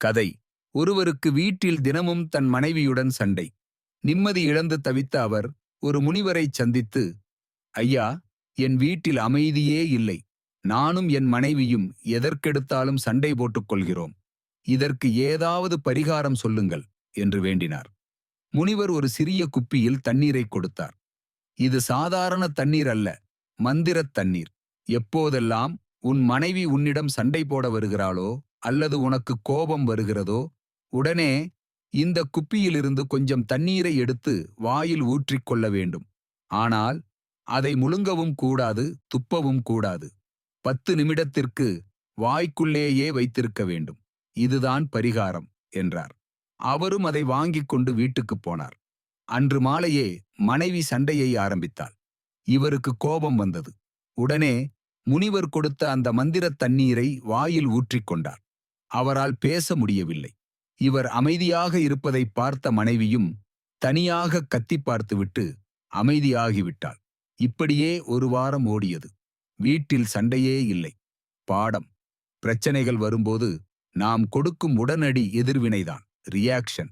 கதை. ஒருவருக்கு வீட்டில் தினமும் தன் மனைவியுடன் சண்டை. நிம்மதி இழந்து தவித்த அவர் ஒரு முனிவரைச் சந்தித்து, ஐயா, என் வீட்டில் அமைதியே இல்லை. நானும் என் மனைவியும் எதற்கெடுத்தாலும் சண்டை போட்டுக் கொள்கிறோம். இதற்கு ஏதாவது பரிகாரம் சொல்லுங்கள் என்று வேண்டினார். முனிவர் ஒரு சிறிய குப்பியில் தண்ணீரை கொடுத்தார். இது சாதாரண தண்ணீர் அல்ல, மந்திரத் தண்ணீர். எப்போதெல்லாம் உன் மனைவி உன்னிடம் சண்டை போட வருகிறாளோ அல்லது உனக்கு கோபம் வருகிறதோ, உடனே இந்த குப்பியிலிருந்து கொஞ்சம் தண்ணீரை எடுத்து வாயில் ஊற்றிக்கொள்ள வேண்டும். ஆனால் அதை முழுங்கவும் கூடாது, துப்பவும் கூடாது. 10 நிமிடத்திற்கு வாய்க்குள்ளேயே வைத்திருக்க வேண்டும். இதுதான் பரிகாரம் என்றார். அவரும் அதை வாங்கிக் கொண்டு வீட்டுக்குப் போனார். அன்று மாலையே மனைவி சண்டையை ஆரம்பித்தாள். இவருக்கு கோபம் வந்தது. உடனே முனிவர் கொடுத்த அந்த மந்திரத் தண்ணீரை வாயில் ஊற்றிக்கொண்டார். அவரால் பேச முடியவில்லை. இவர் அமைதியாக இருப்பதை பார்த்த மனைவியும் தனியாக கத்தி பார்த்துவிட்டு அமைதியாகிவிட்டாள். இப்படியே ஒரு வாரம் ஓடியது. வீட்டில் சண்டையே இல்லை. பாடம்: பிரச்சனைகள் வரும்போது நாம் கொடுக்கும் உடனடி எதிர்வினைதான் ரியாக்ஷன்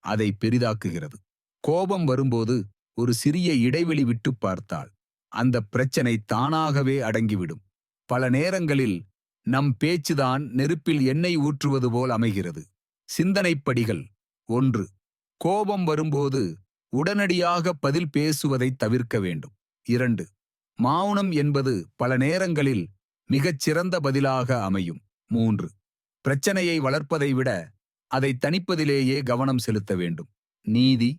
அதை பெரிதாக்குகிறது. கோபம் வரும்போது ஒரு சிறிய இடைவெளி விட்டு பார்த்தால் அந்த பிரச்சனை தானாகவே அடங்கிவிடும். பல நேரங்களில் நம் பேச்சுதான் நெருப்பில் எண்ணெய் ஊற்றுவது போல் அமைகிறது. சிந்தனைப்படிகள்: 1. கோபம் வரும்போது உடனடியாக பதில் பேசுவதை தவிர்க்க வேண்டும். 2. மௌனம் என்பது பல நேரங்களில் மிகச்சிறந்த பதிலாக அமையும். 3. பிரச்சனையை வளர்ப்பதை விட அதை தணிப்பதிலேயே கவனம் செலுத்த வேண்டும். நீதி: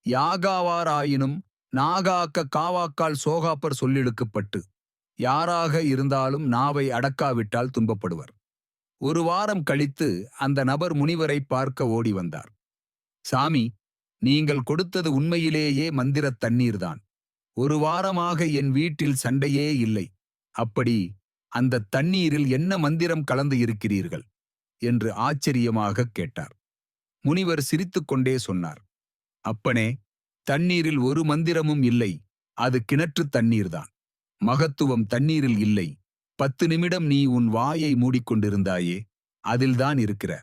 யாகாவாராயினும் நாகாக்க காவாக்கால் சோகாப்பர் சொல்லிழுக்கப்பட்டு. யாராக இருந்தாலும் நாவை அடக்காவிட்டால் துன்பப்படுவர். ஒரு வாரம் கழித்து அந்த நபர் முனிவரை பார்க்க ஓடி வந்தார். சாமி, நீங்கள் கொடுத்தது உண்மையிலேயே மந்திரத் தண்ணீர்தான். ஒரு வாரமாக என் வீட்டில் சண்டையே இல்லை. அப்படி அந்த தண்ணீரில் என்ன மந்திரம் கலந்து இருக்கிறீர்கள் என்று ஆச்சரியமாக கேட்டார். முனிவர் சிரித்துக்கொண்டே சொன்னார், அப்பனே, தண்ணீரில் ஒரு மந்திரமும் இல்லை. அது கிணற்றுத் தண்ணீர்தான். மகத்துவம் தண்ணீரில் இல்லை. 10 நிமிடம் நீ உன் வாயை மூடிக்கொண்டிருந்தாயே, அதில்தான் இருக்கிற